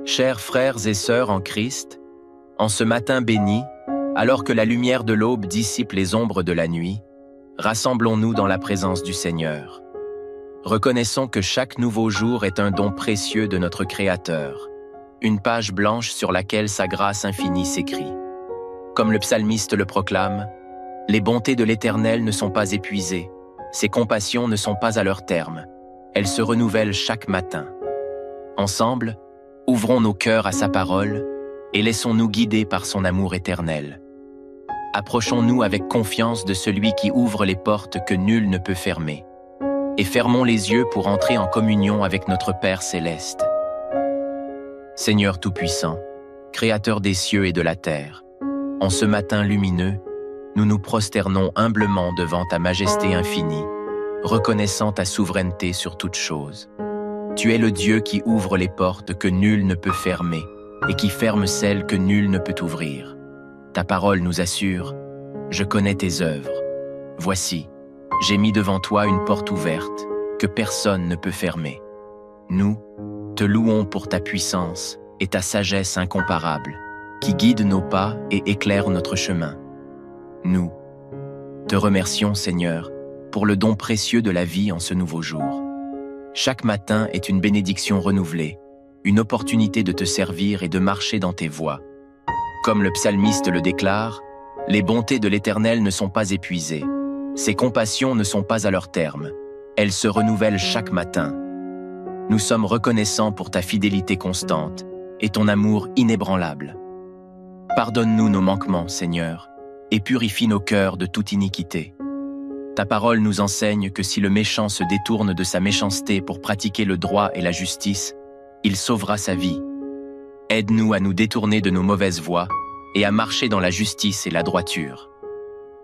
Chers frères et sœurs en Christ, en ce matin béni, alors que la lumière de l'aube dissipe les ombres de la nuit, rassemblons-nous dans la présence du Seigneur. Reconnaissons que chaque nouveau jour est un don précieux de notre Créateur, une page blanche sur laquelle sa grâce infinie s'écrit. Comme le psalmiste le proclame, « Les bontés de l'Éternel ne sont pas épuisées, ses compassions ne sont pas à leur terme, elles se renouvellent chaque matin. » Ensemble, ouvrons nos cœurs à sa parole et laissons-nous guider par son amour éternel. Approchons-nous avec confiance de celui qui ouvre les portes que nul ne peut fermer, et fermons les yeux pour entrer en communion avec notre Père céleste. Seigneur Tout-Puissant, Créateur des cieux et de la terre, en ce matin lumineux, nous nous prosternons humblement devant ta majesté infinie, reconnaissant ta souveraineté sur toutes choses. Tu es le Dieu qui ouvre les portes que nul ne peut fermer et qui ferme celles que nul ne peut ouvrir. Ta parole nous assure « Je connais tes œuvres. Voici, j'ai mis devant toi une porte ouverte que personne ne peut fermer. » Nous te louons pour ta puissance et ta sagesse incomparable qui guide nos pas et éclaire notre chemin. Nous te remercions, Seigneur, pour le don précieux de la vie en ce nouveau jour. Chaque matin est une bénédiction renouvelée, une opportunité de te servir et de marcher dans tes voies. Comme le psalmiste le déclare, « Les bontés de l'Éternel ne sont pas épuisées, ses compassions ne sont pas à leur terme, elles se renouvellent chaque matin. » Nous sommes reconnaissants pour ta fidélité constante et ton amour inébranlable. Pardonne-nous nos manquements, Seigneur, et purifie nos cœurs de toute iniquité. Ta parole nous enseigne que si le méchant se détourne de sa méchanceté pour pratiquer le droit et la justice, il sauvera sa vie. Aide-nous à nous détourner de nos mauvaises voies et à marcher dans la justice et la droiture.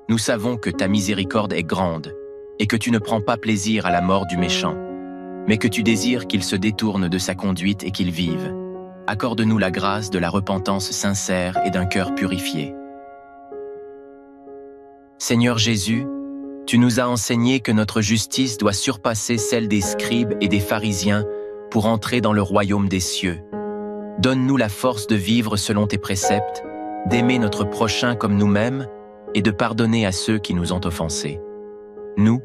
Nous savons que ta miséricorde est grande et que tu ne prends pas plaisir à la mort du méchant, mais que tu désires qu'il se détourne de sa conduite et qu'il vive. Accorde-nous la grâce de la repentance sincère et d'un cœur purifié. Seigneur Jésus, tu nous as enseigné que notre justice doit surpasser celle des scribes et des pharisiens pour entrer dans le royaume des cieux. Donne-nous la force de vivre selon tes préceptes, d'aimer notre prochain comme nous-mêmes et de pardonner à ceux qui nous ont offensés. Nous,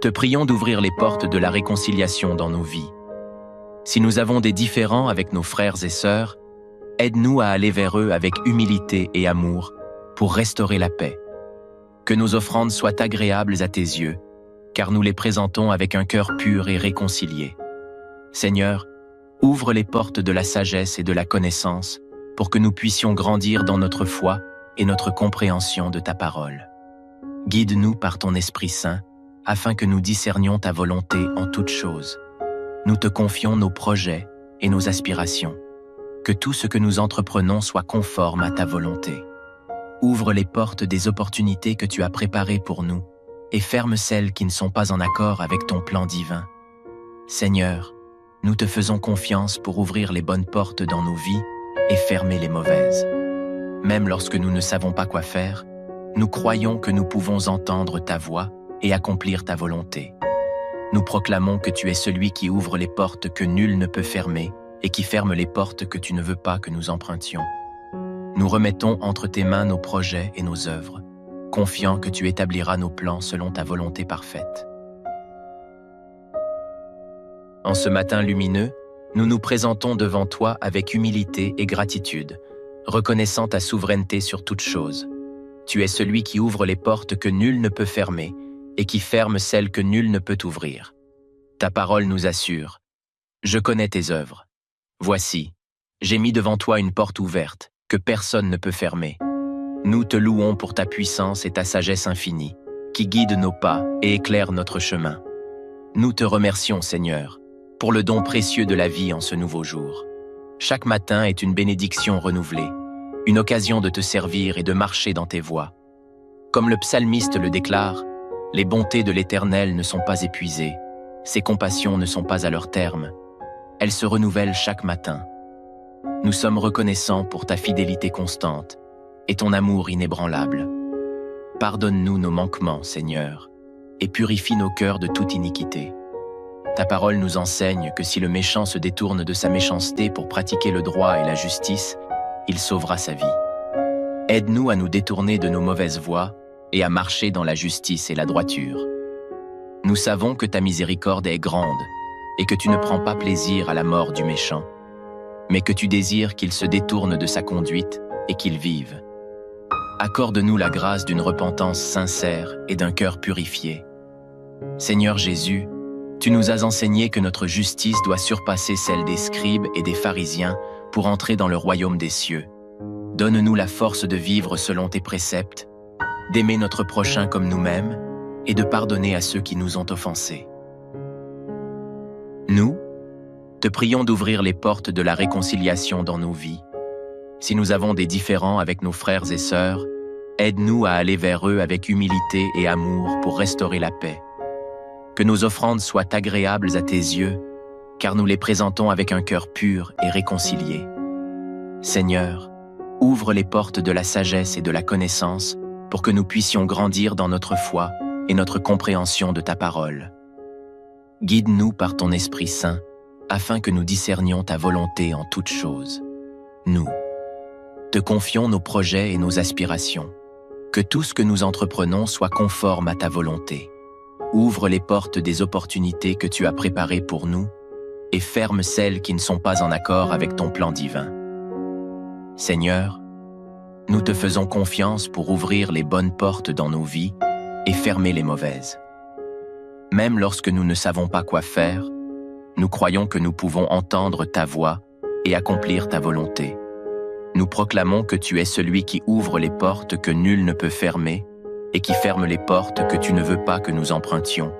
te prions d'ouvrir les portes de la réconciliation dans nos vies. Si nous avons des différends avec nos frères et sœurs, aide-nous à aller vers eux avec humilité et amour pour restaurer la paix. Que nos offrandes soient agréables à tes yeux, car nous les présentons avec un cœur pur et réconcilié. Seigneur, ouvre les portes de la sagesse et de la connaissance pour que nous puissions grandir dans notre foi et notre compréhension de ta parole. Guide-nous par ton Esprit Saint, afin que nous discernions ta volonté en toutes choses. Nous te confions nos projets et nos aspirations. Que tout ce que nous entreprenons soit conforme à ta volonté. Ouvre les portes des opportunités que tu as préparées pour nous et ferme celles qui ne sont pas en accord avec ton plan divin. Seigneur, nous te faisons confiance pour ouvrir les bonnes portes dans nos vies et fermer les mauvaises. Même lorsque nous ne savons pas quoi faire, nous croyons que nous pouvons entendre ta voix et accomplir ta volonté. Nous proclamons que tu es celui qui ouvre les portes que nul ne peut fermer et qui ferme les portes que tu ne veux pas que nous empruntions. Nous remettons entre tes mains nos projets et nos œuvres, confiants que tu établiras nos plans selon ta volonté parfaite. En ce matin lumineux, nous nous présentons devant toi avec humilité et gratitude, reconnaissant ta souveraineté sur toutes choses. Tu es celui qui ouvre les portes que nul ne peut fermer et qui ferme celles que nul ne peut ouvrir. Ta parole nous assure « Je connais tes œuvres. Voici, j'ai mis devant toi une porte ouverte que personne ne peut fermer. Nous te louons pour ta puissance et ta sagesse infinie, qui guident nos pas et éclairent notre chemin. Nous te remercions, Seigneur, pour le don précieux de la vie en ce nouveau jour. Chaque matin est une bénédiction renouvelée, une occasion de te servir et de marcher dans tes voies. Comme le psalmiste le déclare, « Les bontés de l'Éternel ne sont pas épuisées, ses compassions ne sont pas à leur terme, elles se renouvellent chaque matin. » Nous sommes reconnaissants pour ta fidélité constante et ton amour inébranlable. Pardonne-nous nos manquements, Seigneur, et purifie nos cœurs de toute iniquité. Ta parole nous enseigne que si le méchant se détourne de sa méchanceté pour pratiquer le droit et la justice, il sauvera sa vie. Aide-nous à nous détourner de nos mauvaises voies et à marcher dans la justice et la droiture. Nous savons que ta miséricorde est grande et que tu ne prends pas plaisir à la mort du méchant, mais que tu désires qu'il se détourne de sa conduite et qu'il vive. Accorde-nous la grâce d'une repentance sincère et d'un cœur purifié. Seigneur Jésus, tu nous as enseigné que notre justice doit surpasser celle des scribes et des pharisiens pour entrer dans le royaume des cieux. Donne-nous la force de vivre selon tes préceptes, d'aimer notre prochain comme nous-mêmes et de pardonner à ceux qui nous ont offensés. Nous, te prions d'ouvrir les portes de la réconciliation dans nos vies. Si nous avons des différends avec nos frères et sœurs, aide-nous à aller vers eux avec humilité et amour pour restaurer la paix. Que nos offrandes soient agréables à tes yeux, car nous les présentons avec un cœur pur et réconcilié. Seigneur, ouvre les portes de la sagesse et de la connaissance pour que nous puissions grandir dans notre foi et notre compréhension de ta parole. Guide-nous par ton Esprit Saint, afin que nous discernions ta volonté en toutes choses. Nous te confions nos projets et nos aspirations. Que tout ce que nous entreprenons soit conforme à ta volonté. Ouvre les portes des opportunités que tu as préparées pour nous et ferme celles qui ne sont pas en accord avec ton plan divin. Seigneur, nous te faisons confiance pour ouvrir les bonnes portes dans nos vies et fermer les mauvaises. Même lorsque nous ne savons pas quoi faire, nous croyons que nous pouvons entendre ta voix et accomplir ta volonté. Nous proclamons que tu es celui qui ouvre les portes que nul ne peut fermer et qui ferme les portes que tu ne veux pas que nous empruntions.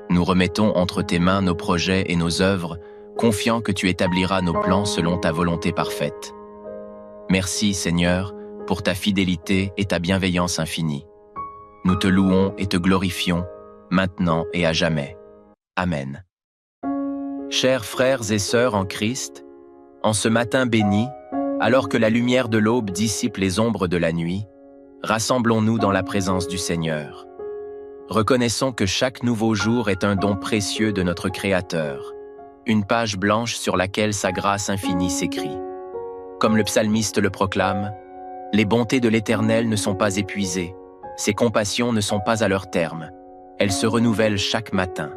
Nous remettons entre tes mains nos projets et nos œuvres, confiants que tu établiras nos plans selon ta volonté parfaite. Merci, Seigneur, pour ta fidélité et ta bienveillance infinie. Nous te louons et te glorifions, maintenant et à jamais. Amen. Chers frères et sœurs en Christ, en ce matin béni, alors que la lumière de l'aube dissipe les ombres de la nuit, rassemblons-nous dans la présence du Seigneur. Reconnaissons que chaque nouveau jour est un don précieux de notre Créateur, une page blanche sur laquelle sa grâce infinie s'écrit. Comme le psalmiste le proclame, « Les bontés de l'Éternel ne sont pas épuisées, ses compassions ne sont pas à leur terme, elles se renouvellent chaque matin. »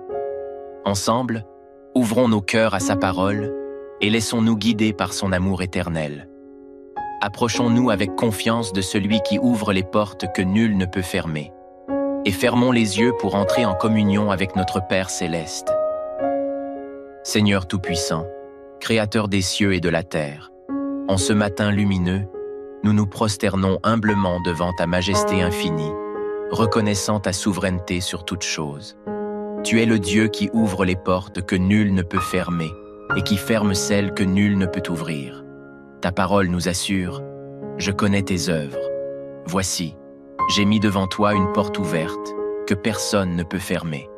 Ensemble, ouvrons nos cœurs à sa parole et laissons-nous guider par son amour éternel. Approchons-nous avec confiance de celui qui ouvre les portes que nul ne peut fermer, et fermons les yeux pour entrer en communion avec notre Père céleste. Seigneur Tout-Puissant, Créateur des cieux et de la terre, en ce matin lumineux, nous nous prosternons humblement devant ta majesté infinie, reconnaissant ta souveraineté sur toutes choses. Tu es le Dieu qui ouvre les portes que nul ne peut fermer et qui ferme celles que nul ne peut ouvrir. Ta parole nous assure, « Je connais tes œuvres. Voici, j'ai mis devant toi une porte ouverte que personne ne peut fermer. »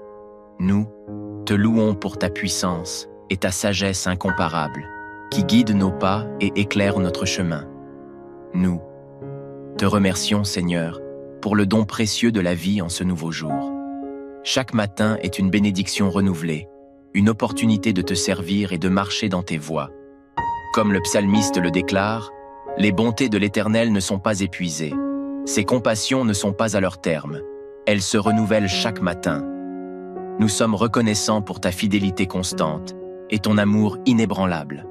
Nous te louons pour ta puissance et ta sagesse incomparable, qui guide nos pas et éclaire notre chemin. Nous te remercions, Seigneur, pour le don précieux de la vie en ce nouveau jour. Chaque matin est une bénédiction renouvelée, une opportunité de te servir et de marcher dans tes voies. Comme le psalmiste le déclare, « Les bontés de l'Éternel ne sont pas épuisées, ses compassions ne sont pas à leur terme, elles se renouvellent chaque matin. » Nous sommes reconnaissants pour ta fidélité constante et ton amour inébranlable.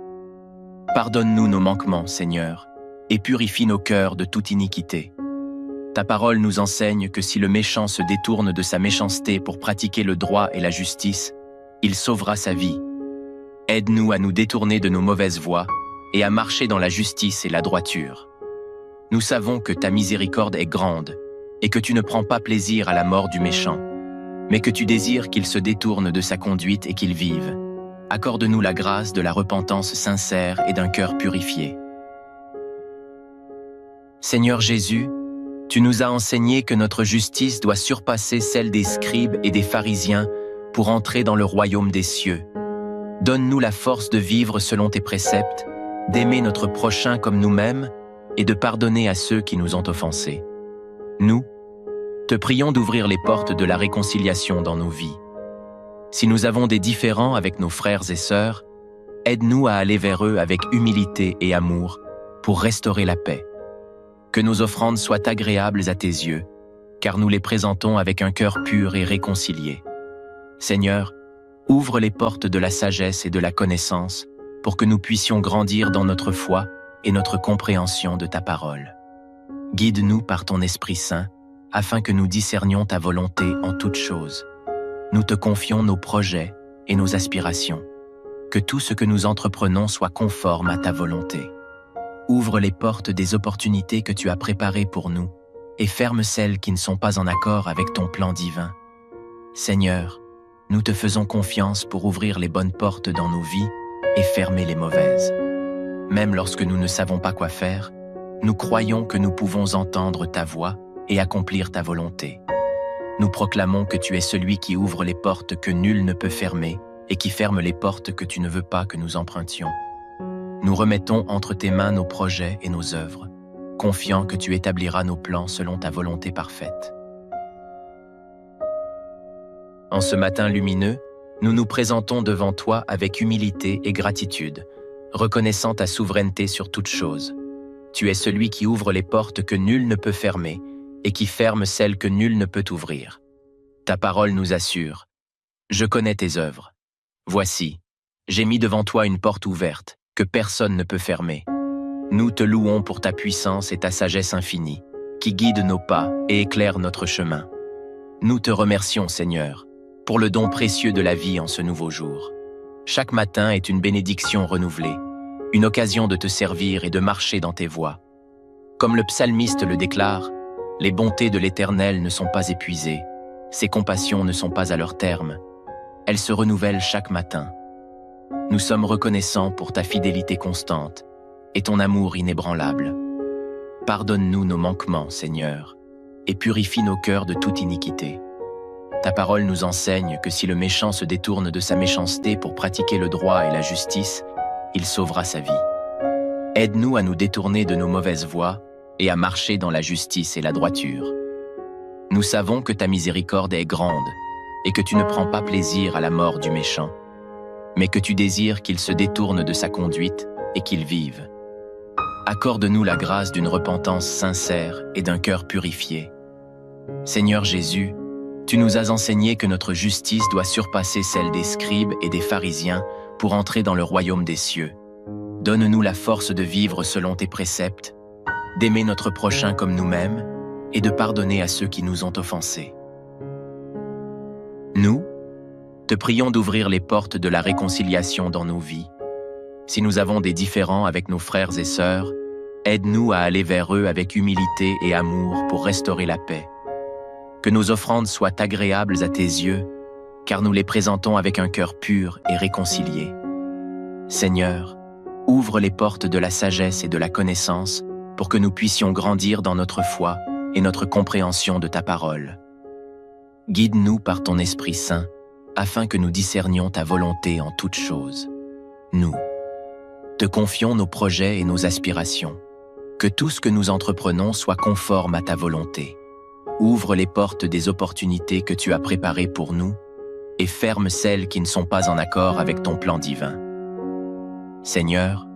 Pardonne-nous nos manquements, Seigneur, et purifie nos cœurs de toute iniquité. Ta parole nous enseigne que si le méchant se détourne de sa méchanceté pour pratiquer le droit et la justice, il sauvera sa vie. Aide-nous à nous détourner de nos mauvaises voies et à marcher dans la justice et la droiture. Nous savons que ta miséricorde est grande et que tu ne prends pas plaisir à la mort du méchant, mais que tu désires qu'il se détourne de sa conduite et qu'il vive. Accorde-nous la grâce de la repentance sincère et d'un cœur purifié. Seigneur Jésus, tu nous as enseigné que notre justice doit surpasser celle des scribes et des pharisiens pour entrer dans le royaume des cieux. Donne-nous la force de vivre selon tes préceptes, d'aimer notre prochain comme nous-mêmes et de pardonner à ceux qui nous ont offensés. Nous te prions d'ouvrir les portes de la réconciliation dans nos vies. Si nous avons des différends avec nos frères et sœurs, aide-nous à aller vers eux avec humilité et amour pour restaurer la paix. Que nos offrandes soient agréables à tes yeux, car nous les présentons avec un cœur pur et réconcilié. Seigneur, ouvre les portes de la sagesse et de la connaissance pour que nous puissions grandir dans notre foi et notre compréhension de ta parole. Guide-nous par ton Esprit Saint, afin que nous discernions ta volonté en toutes choses. Nous te confions nos projets et nos aspirations. Que tout ce que nous entreprenons soit conforme à ta volonté. Ouvre les portes des opportunités que tu as préparées pour nous et ferme celles qui ne sont pas en accord avec ton plan divin. Seigneur, nous te faisons confiance pour ouvrir les bonnes portes dans nos vies et fermer les mauvaises. Même lorsque nous ne savons pas quoi faire, nous croyons que nous pouvons entendre ta voix et accomplir ta volonté. Nous proclamons que tu es celui qui ouvre les portes que nul ne peut fermer et qui ferme les portes que tu ne veux pas que nous empruntions. Nous remettons entre tes mains nos projets et nos œuvres, confiants que tu établiras nos plans selon ta volonté parfaite. En ce matin lumineux, nous nous présentons devant toi avec humilité et gratitude, reconnaissant ta souveraineté sur toutes choses. Tu es celui qui ouvre les portes que nul ne peut fermer et qui ferme celles que nul ne peut ouvrir. Ta parole nous assure « Je connais tes œuvres. Voici, j'ai mis devant toi une porte ouverte que personne ne peut fermer. Nous te louons pour ta puissance et ta sagesse infinie, qui guide nos pas et éclaire notre chemin. Nous te remercions, Seigneur, pour le don précieux de la vie en ce nouveau jour. Chaque matin est une bénédiction renouvelée, une occasion de te servir et de marcher dans tes voies. Comme le psalmiste le déclare, les bontés de l'Éternel ne sont pas épuisées, ses compassions ne sont pas à leur terme. Elles se renouvellent chaque matin. Nous sommes reconnaissants pour ta fidélité constante et ton amour inébranlable. Pardonne-nous nos manquements, Seigneur, et purifie nos cœurs de toute iniquité. Ta parole nous enseigne que si le méchant se détourne de sa méchanceté pour pratiquer le droit et la justice, il sauvera sa vie. Aide-nous à nous détourner de nos mauvaises voies et à marcher dans la justice et la droiture. Nous savons que ta miséricorde est grande et que tu ne prends pas plaisir à la mort du méchant, mais que tu désires qu'il se détourne de sa conduite et qu'il vive. Accorde-nous la grâce d'une repentance sincère et d'un cœur purifié. Seigneur Jésus, tu nous as enseigné que notre justice doit surpasser celle des scribes et des pharisiens pour entrer dans le royaume des cieux. Donne-nous la force de vivre selon tes préceptes, d'aimer notre prochain comme nous-mêmes et de pardonner à ceux qui nous ont offensés. Nous, te prions d'ouvrir les portes de la réconciliation dans nos vies. Si nous avons des différends avec nos frères et sœurs, aide-nous à aller vers eux avec humilité et amour pour restaurer la paix. Que nos offrandes soient agréables à tes yeux, car nous les présentons avec un cœur pur et réconcilié. Seigneur, ouvre les portes de la sagesse et de la connaissance pour que nous puissions grandir dans notre foi et notre compréhension de ta parole. Guide-nous par ton Esprit Saint, afin que nous discernions ta volonté en toutes choses. Nous te confions nos projets et nos aspirations. Que tout ce que nous entreprenons soit conforme à ta volonté. Ouvre les portes des opportunités que tu as préparées pour nous et ferme celles qui ne sont pas en accord avec ton plan divin. Seigneur,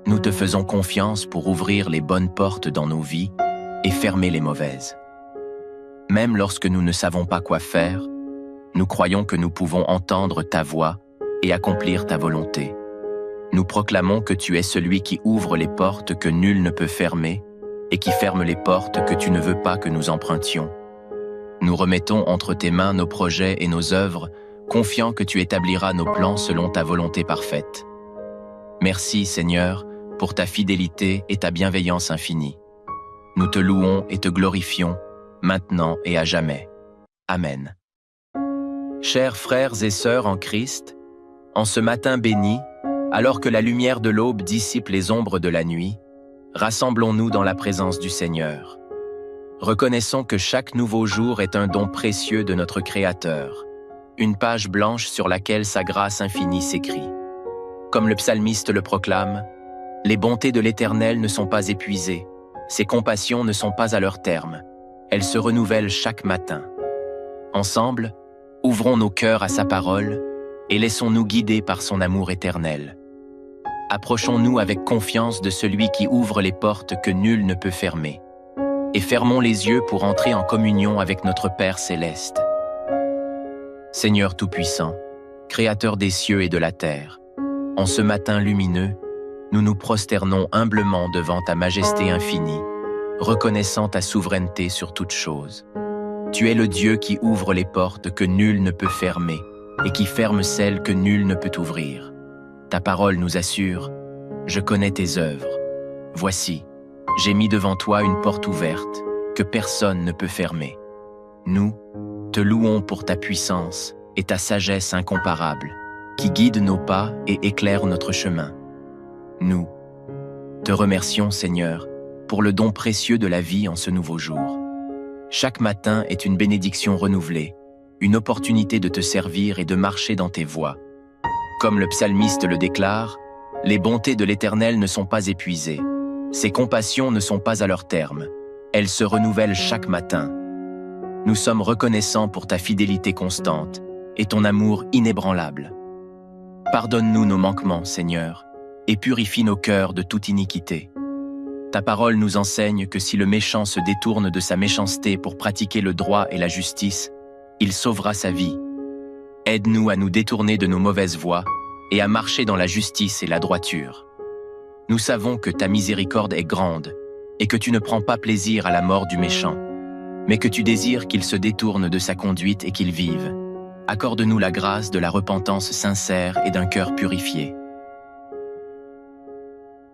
nous te faisons confiance pour ouvrir les bonnes portes dans nos vies et fermer les mauvaises. Même lorsque nous ne savons pas quoi faire, nous croyons que nous pouvons entendre ta voix et accomplir ta volonté. Nous proclamons que tu es celui qui ouvre les portes que nul ne peut fermer et qui ferme les portes que tu ne veux pas que nous empruntions. Nous remettons entre tes mains nos projets et nos œuvres, confiants que tu établiras nos plans selon ta volonté parfaite. Merci, Seigneur, pour ta fidélité et ta bienveillance infinie. Nous te louons et te glorifions, maintenant et à jamais. Amen. Chers frères et sœurs en Christ, en ce matin béni, alors que la lumière de l'aube dissipe les ombres de la nuit, rassemblons-nous dans la présence du Seigneur. Reconnaissons que chaque nouveau jour est un don précieux de notre Créateur, une page blanche sur laquelle sa grâce infinie s'écrit. Comme le psalmiste le proclame, « Les bontés de l'Éternel ne sont pas épuisées, ses compassions ne sont pas à leur terme, elles se renouvellent chaque matin. » Ensemble, Ouvrons nos cœurs à sa parole et laissons-nous guider par son amour éternel. Approchons-nous avec confiance de celui qui ouvre les portes que nul ne peut fermer, et fermons les yeux pour entrer en communion avec notre Père céleste. Seigneur Tout-Puissant, Créateur des cieux et de la terre, en ce matin lumineux, nous nous prosternons humblement devant ta majesté infinie, reconnaissant ta souveraineté sur toutes choses. Tu es le Dieu qui ouvre les portes que nul ne peut fermer et qui ferme celles que nul ne peut ouvrir. Ta parole nous assure « Je connais tes œuvres. Voici, j'ai mis devant toi une porte ouverte que personne ne peut fermer. Nous te louons pour ta puissance et ta sagesse incomparable qui guide nos pas et éclaire notre chemin. Nous te remercions, Seigneur, pour le don précieux de la vie en ce nouveau jour. Chaque matin est une bénédiction renouvelée, une opportunité de te servir et de marcher dans tes voies. Comme le psalmiste le déclare, « Les bontés de l'Éternel ne sont pas épuisées, ses compassions ne sont pas à leur terme, elles se renouvellent chaque matin. » Nous sommes reconnaissants pour ta fidélité constante et ton amour inébranlable. Pardonne-nous nos manquements, Seigneur, et purifie nos cœurs de toute iniquité. Ta parole nous enseigne que si le méchant se détourne de sa méchanceté pour pratiquer le droit et la justice, il sauvera sa vie. Aide-nous à nous détourner de nos mauvaises voies et à marcher dans la justice et la droiture. Nous savons que ta miséricorde est grande et que tu ne prends pas plaisir à la mort du méchant, mais que tu désires qu'il se détourne de sa conduite et qu'il vive. Accorde-nous la grâce de la repentance sincère et d'un cœur purifié.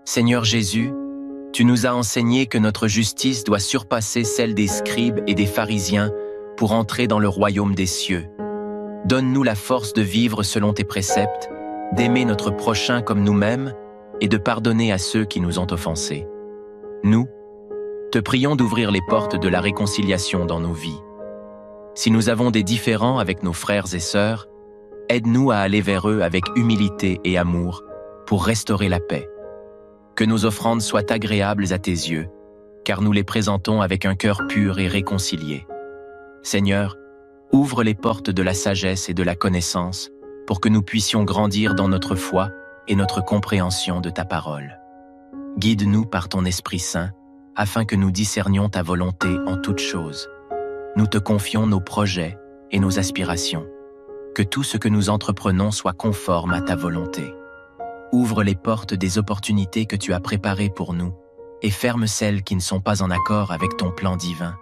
Seigneur Jésus, tu nous as enseigné que notre justice doit surpasser celle des scribes et des pharisiens pour entrer dans le royaume des cieux. Donne-nous la force de vivre selon tes préceptes, d'aimer notre prochain comme nous-mêmes et de pardonner à ceux qui nous ont offensés. Nous te prions d'ouvrir les portes de la réconciliation dans nos vies. Si nous avons des différends avec nos frères et sœurs, aide-nous à aller vers eux avec humilité et amour pour restaurer la paix. Que nos offrandes soient agréables à tes yeux, car nous les présentons avec un cœur pur et réconcilié. Seigneur, ouvre les portes de la sagesse et de la connaissance pour que nous puissions grandir dans notre foi et notre compréhension de ta parole. Guide-nous par ton Esprit Saint, afin que nous discernions ta volonté en toutes choses. Nous te confions nos projets et nos aspirations. Que tout ce que nous entreprenons soit conforme à ta volonté. Ouvre les portes des opportunités que tu as préparées pour nous et ferme celles qui ne sont pas en accord avec ton plan divin.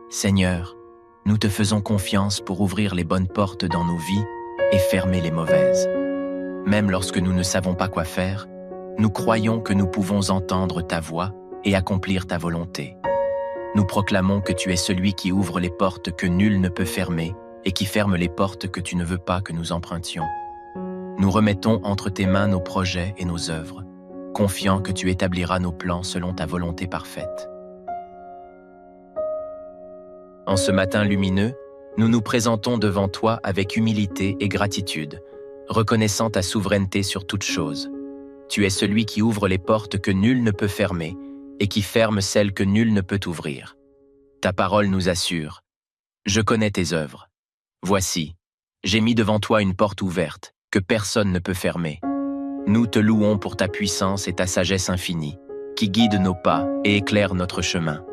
Seigneur, nous te faisons confiance pour ouvrir les bonnes portes dans nos vies et fermer les mauvaises. Même lorsque nous ne savons pas quoi faire, nous croyons que nous pouvons entendre ta voix et accomplir ta volonté. Nous proclamons que tu es celui qui ouvre les portes que nul ne peut fermer et qui ferme les portes que tu ne veux pas que nous empruntions. Nous remettons entre tes mains nos projets et nos œuvres, confiants que tu établiras nos plans selon ta volonté parfaite. En ce matin lumineux, nous nous présentons devant toi avec humilité et gratitude, reconnaissant ta souveraineté sur toutes choses. Tu es celui qui ouvre les portes que nul ne peut fermer et qui ferme celles que nul ne peut ouvrir. Ta parole nous assure « Je connais tes œuvres. Voici, j'ai mis devant toi une porte ouverte que personne ne peut fermer. Nous te louons pour ta puissance et ta sagesse infinie, qui guide nos pas et éclaire notre chemin.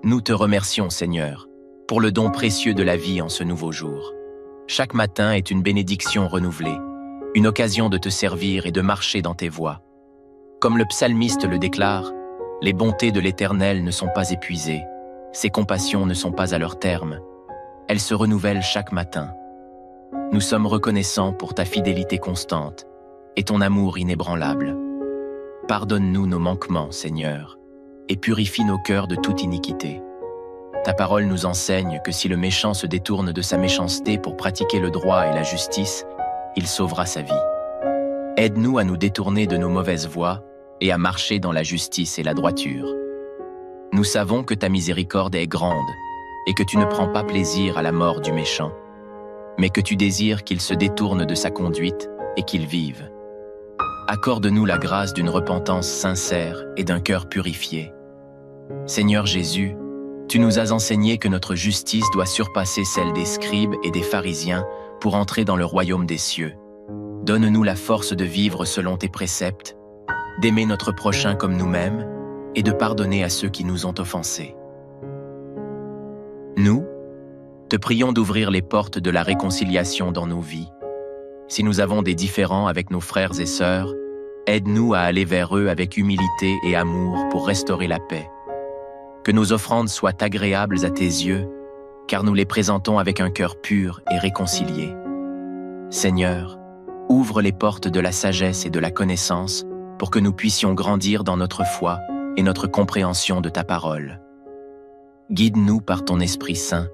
Nous te remercions, Seigneur, pour le don précieux de la vie en ce nouveau jour. Chaque matin est une bénédiction renouvelée, une occasion de te servir et de marcher dans tes voies. Comme le psalmiste le déclare, « Les bontés de l'Éternel ne sont pas épuisées, ses compassions ne sont pas à leur terme. Elles se renouvellent chaque matin. » Nous sommes reconnaissants pour ta fidélité constante et ton amour inébranlable. Pardonne-nous nos manquements, Seigneur, et purifie nos cœurs de toute iniquité. Ta parole nous enseigne que si le méchant se détourne de sa méchanceté pour pratiquer le droit et la justice, il sauvera sa vie. Aide-nous à nous détourner de nos mauvaises voies et à marcher dans la justice et la droiture. Nous savons que ta miséricorde est grande et que tu ne prends pas plaisir à la mort du méchant, mais que tu désires qu'il se détourne de sa conduite et qu'il vive. Accorde-nous la grâce d'une repentance sincère et d'un cœur purifié. Seigneur Jésus, Tu nous as enseigné que notre justice doit surpasser celle des scribes et des pharisiens pour entrer dans le royaume des cieux. Donne-nous la force de vivre selon tes préceptes, d'aimer notre prochain comme nous-mêmes et de pardonner à ceux qui nous ont offensés. Nous, te prions d'ouvrir les portes de la réconciliation dans nos vies. Si nous avons des différends avec nos frères et sœurs, aide-nous à aller vers eux avec humilité et amour pour restaurer la paix. Que nos offrandes soient agréables à tes yeux, car nous les présentons avec un cœur pur et réconcilié. Seigneur, ouvre les portes de la sagesse et de la connaissance pour que nous puissions grandir dans notre foi et notre compréhension de ta parole. Guide-nous par ton Esprit Saint,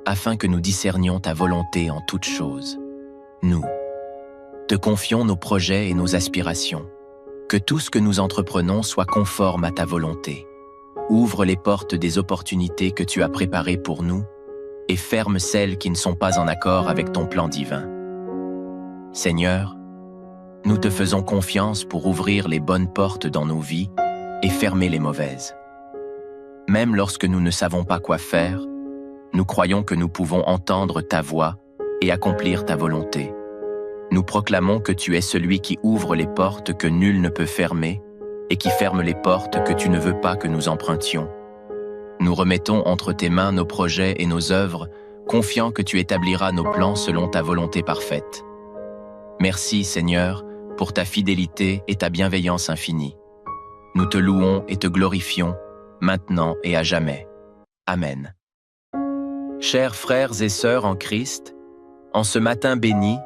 afin que nous discernions ta volonté en toutes choses. Nous te confions nos projets et nos aspirations. Que tout ce que nous entreprenons soit conforme à ta volonté. Ouvre les portes des opportunités que tu as préparées pour nous et ferme celles qui ne sont pas en accord avec ton plan divin. Seigneur, nous te faisons confiance pour ouvrir les bonnes portes dans nos vies et fermer les mauvaises. Même lorsque nous ne savons pas quoi faire, nous croyons que nous pouvons entendre ta voix et accomplir ta volonté. Nous proclamons que tu es celui qui ouvre les portes que nul ne peut fermer et qui ferme les portes que tu ne veux pas que nous empruntions. Nous remettons entre tes mains nos projets et nos œuvres, confiants que tu établiras nos plans selon ta volonté parfaite. Merci, Seigneur, pour ta fidélité et ta bienveillance infinie. Nous te louons et te glorifions, maintenant et à jamais. Amen. Chers frères et sœurs en Christ, en ce matin béni,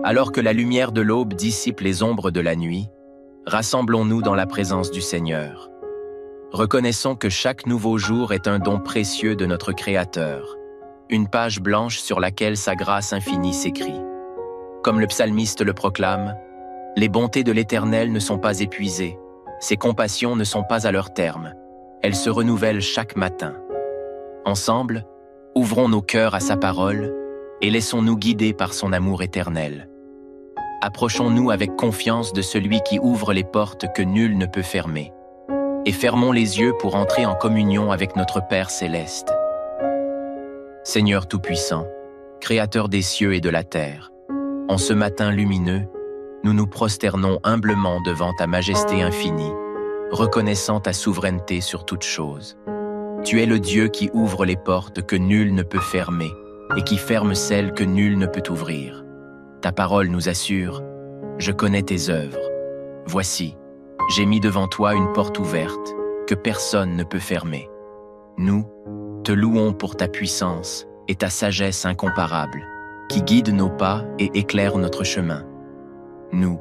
alors que la lumière de l'aube dissipe les ombres de la nuit, rassemblons-nous dans la présence du Seigneur. Reconnaissons que chaque nouveau jour est un don précieux de notre Créateur, une page blanche sur laquelle sa grâce infinie s'écrit. Comme le psalmiste le proclame, « Les bontés de l'Éternel ne sont pas épuisées, ses compassions ne sont pas à leur terme, elles se renouvellent chaque matin. » Ensemble, ouvrons nos cœurs à sa parole et laissons-nous guider par son amour éternel. Approchons-nous avec confiance de celui qui ouvre les portes que nul ne peut fermer, et fermons les yeux pour entrer en communion avec notre Père céleste. Seigneur Tout-Puissant, Créateur des cieux et de la terre, en ce matin lumineux, nous nous prosternons humblement devant ta majesté infinie, reconnaissant ta souveraineté sur toutes choses. Tu es le Dieu qui ouvre les portes que nul ne peut fermer et qui ferme celles que nul ne peut ouvrir. Ta parole nous assure, « Je connais tes œuvres. Voici, j'ai mis devant toi une porte ouverte que personne ne peut fermer. » Nous te louons pour ta puissance et ta sagesse incomparable, qui guide nos pas et éclaire notre chemin. Nous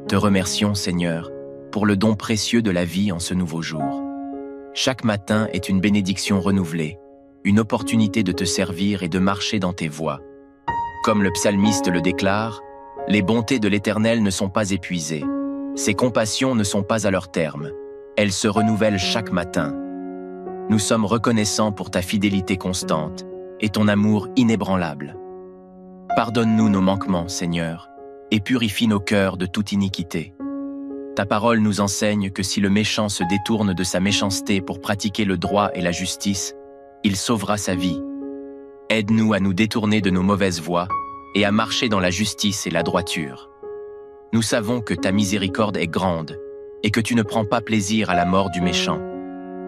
te remercions, Seigneur, pour le don précieux de la vie en ce nouveau jour. Chaque matin est une bénédiction renouvelée, une opportunité de te servir et de marcher dans tes voies. Comme le psalmiste le déclare, « Les bontés de l'Éternel ne sont pas épuisées, ses compassions ne sont pas à leur terme, elles se renouvellent chaque matin. » Nous sommes reconnaissants pour ta fidélité constante et ton amour inébranlable. Pardonne-nous nos manquements, Seigneur, et purifie nos cœurs de toute iniquité. Ta parole nous enseigne que si le méchant se détourne de sa méchanceté pour pratiquer le droit et la justice, il sauvera sa vie. Aide-nous à nous détourner de nos mauvaises voies et à marcher dans la justice et la droiture. Nous savons que ta miséricorde est grande et que tu ne prends pas plaisir à la mort du méchant,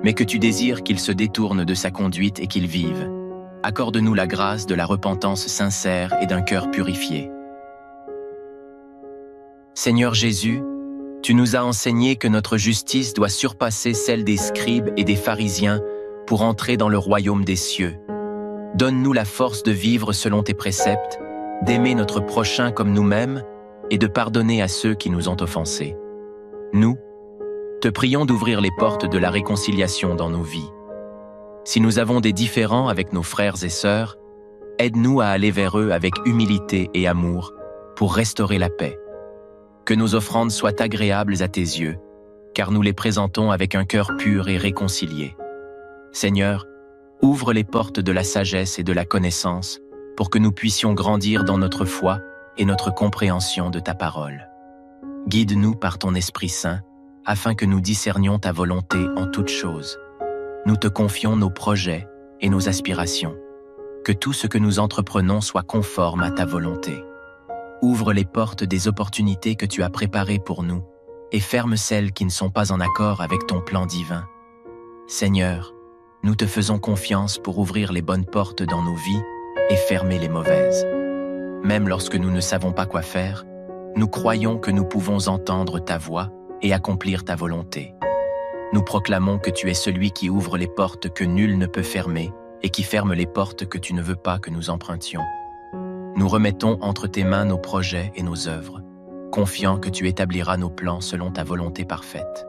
mais que tu désires qu'il se détourne de sa conduite et qu'il vive. Accorde-nous la grâce de la repentance sincère et d'un cœur purifié. Seigneur Jésus, tu nous as enseigné que notre justice doit surpasser celle des scribes et des pharisiens pour entrer dans le royaume des cieux. Donne-nous la force de vivre selon tes préceptes, d'aimer notre prochain comme nous-mêmes et de pardonner à ceux qui nous ont offensés. Nous te prions d'ouvrir les portes de la réconciliation dans nos vies. Si nous avons des différends avec nos frères et sœurs, aide-nous à aller vers eux avec humilité et amour pour restaurer la paix. Que nos offrandes soient agréables à tes yeux, car nous les présentons avec un cœur pur et réconcilié. Seigneur, ouvre les portes de la sagesse et de la connaissance pour que nous puissions grandir dans notre foi et notre compréhension de ta parole. Guide-nous par ton Esprit Saint, afin que nous discernions ta volonté en toutes choses. nous te confions nos projets et nos aspirations. Que tout ce que nous entreprenons soit conforme à ta volonté. Ouvre les portes des opportunités que tu as préparées pour nous et ferme celles qui ne sont pas en accord avec ton plan divin. Seigneur, nous te faisons confiance pour ouvrir les bonnes portes dans nos vies et fermer les mauvaises. Même lorsque nous ne savons pas quoi faire, nous croyons que nous pouvons entendre ta voix et accomplir ta volonté. Nous proclamons que tu es celui qui ouvre les portes que nul ne peut fermer et qui ferme les portes que tu ne veux pas que nous empruntions. Nous remettons entre tes mains nos projets et nos œuvres, confiants que tu établiras nos plans selon ta volonté parfaite.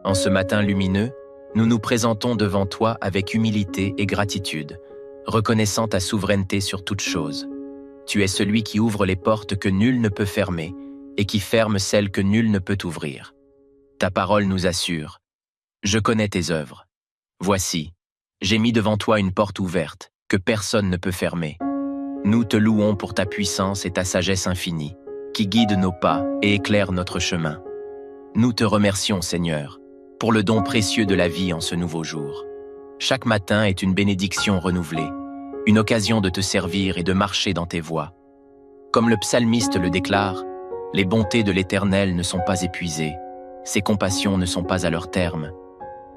En ce matin lumineux, nous nous présentons devant toi avec humilité et gratitude, reconnaissant ta souveraineté sur toute chose. Tu es celui qui ouvre les portes que nul ne peut fermer et qui ferme celles que nul ne peut ouvrir. Ta parole nous assure « Je connais tes œuvres. Voici, j'ai mis devant toi une porte ouverte que personne ne peut fermer. Nous te louons pour ta puissance et ta sagesse infinie, qui guident nos pas et éclairent notre chemin. Nous te remercions, Seigneur, pour le don précieux de la vie en ce nouveau jour. Chaque matin est une bénédiction renouvelée, une occasion de te servir et de marcher dans tes voies. Comme le psalmiste le déclare, les bontés de l'Éternel ne sont pas épuisées, ses compassions ne sont pas à leur terme.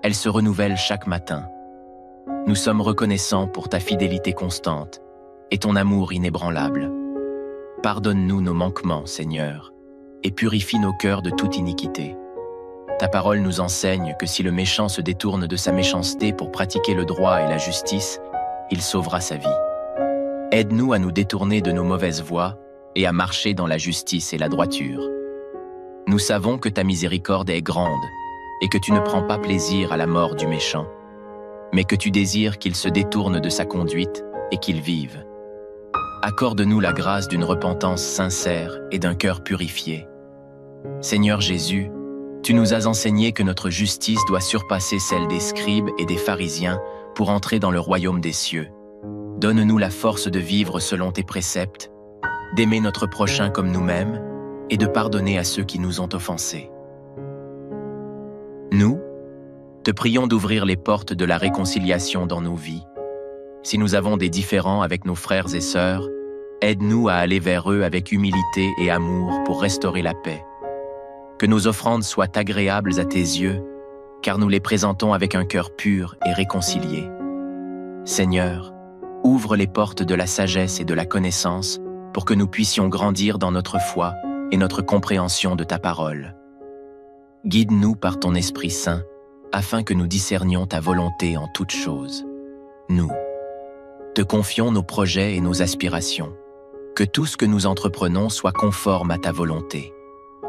Elles se renouvellent chaque matin. Nous sommes reconnaissants pour ta fidélité constante et ton amour inébranlable. Pardonne-nous nos manquements, Seigneur, et purifie nos cœurs de toute iniquité. Ta parole nous enseigne que si le méchant se détourne de sa méchanceté pour pratiquer le droit et la justice, il sauvera sa vie. Aide-nous à nous détourner de nos mauvaises voies et à marcher dans la justice et la droiture. Nous savons que ta miséricorde est grande et que tu ne prends pas plaisir à la mort du méchant, mais que tu désires qu'il se détourne de sa conduite et qu'il vive. Accorde-nous la grâce d'une repentance sincère et d'un cœur purifié. Seigneur Jésus, tu nous as enseigné que notre justice doit surpasser celle des scribes et des pharisiens pour entrer dans le royaume des cieux. Donne-nous la force de vivre selon tes préceptes, d'aimer notre prochain comme nous-mêmes et de pardonner à ceux qui nous ont offensés. Nous, te prions d'ouvrir les portes de la réconciliation dans nos vies. Si nous avons des différends avec nos frères et sœurs, aide-nous à aller vers eux avec humilité et amour pour restaurer la paix. Que nos offrandes soient agréables à tes yeux, car nous les présentons avec un cœur pur et réconcilié. Seigneur, ouvre les portes de la sagesse et de la connaissance pour que nous puissions grandir dans notre foi et notre compréhension de ta parole. Guide-nous par ton Esprit Saint, afin que nous discernions ta volonté en toutes choses. Nous te confions nos projets et nos aspirations. Que tout ce que nous entreprenons soit conforme à ta volonté.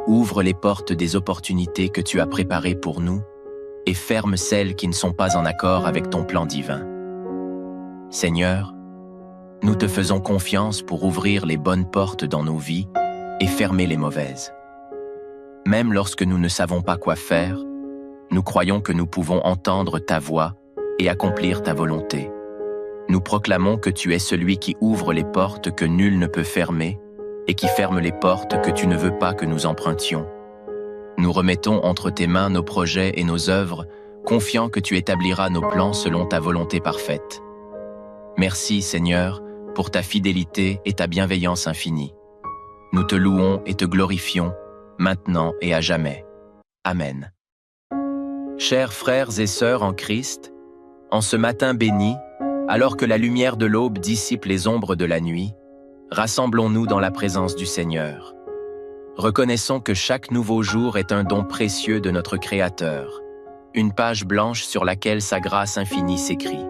Ouvre les portes des opportunités que tu as préparées pour nous et ferme celles qui ne sont pas en accord avec ton plan divin. Seigneur, nous te faisons confiance pour ouvrir les bonnes portes dans nos vies et fermer les mauvaises. Même lorsque nous ne savons pas quoi faire, nous croyons que nous pouvons entendre ta voix et accomplir ta volonté. Nous proclamons que tu es celui qui ouvre les portes que nul ne peut fermer et qui ferme les portes que tu ne veux pas que nous empruntions. Nous remettons entre tes mains nos projets et nos œuvres, confiants que tu établiras nos plans selon ta volonté parfaite. Merci, Seigneur, pour ta fidélité et ta bienveillance infinie. Nous te louons et te glorifions, maintenant et à jamais. Amen. Chers frères et sœurs en Christ, en ce matin béni, alors que la lumière de l'aube dissipe les ombres de la nuit, rassemblons-nous dans la présence du Seigneur. Reconnaissons que chaque nouveau jour est un don précieux de notre Créateur, une page blanche sur laquelle sa grâce infinie s'écrit.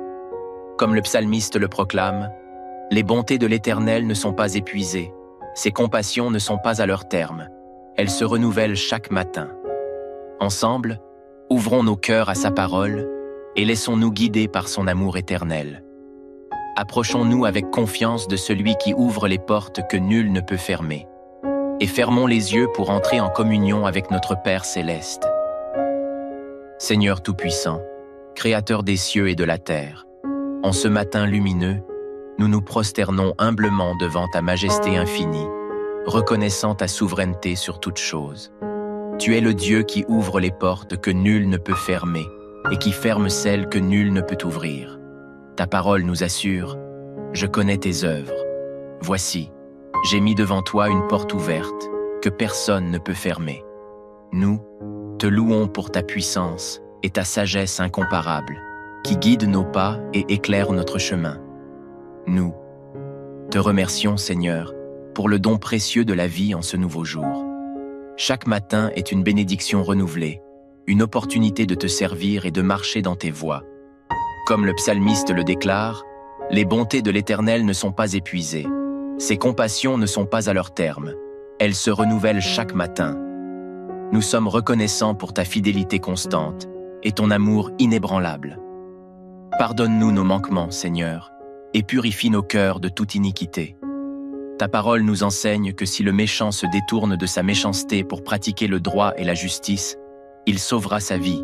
Comme le psalmiste le proclame, « Les bontés de l'Éternel ne sont pas épuisées, ses compassions ne sont pas à leur terme, elles se renouvellent chaque matin. » Ensemble, ouvrons nos cœurs à sa parole et laissons-nous guider par son amour éternel. Approchons-nous avec confiance de celui qui ouvre les portes que nul ne peut fermer, et fermons les yeux pour entrer en communion avec notre Père céleste. Seigneur Tout-Puissant, Créateur des cieux et de la terre, en ce matin lumineux, nous nous prosternons humblement devant ta majesté infinie, reconnaissant ta souveraineté sur toutes choses. Tu es le Dieu qui ouvre les portes que nul ne peut fermer et qui ferme celles que nul ne peut ouvrir. Ta parole nous assure, « Je connais tes œuvres. Voici, j'ai mis devant toi une porte ouverte que personne ne peut fermer. » Nous te louons pour ta puissance et ta sagesse incomparable, qui guide nos pas et éclaire notre chemin. Nous te remercions, Seigneur, pour le don précieux de la vie en ce nouveau jour. Chaque matin est une bénédiction renouvelée, une opportunité de te servir et de marcher dans tes voies. Comme le psalmiste le déclare, « Les bontés de l'Éternel ne sont pas épuisées, ses compassions ne sont pas à leur terme, elles se renouvellent chaque matin. » Nous sommes reconnaissants pour ta fidélité constante et ton amour inébranlable. Pardonne-nous nos manquements, Seigneur, et purifie nos cœurs de toute iniquité. Ta parole nous enseigne que si le méchant se détourne de sa méchanceté pour pratiquer le droit et la justice, il sauvera sa vie.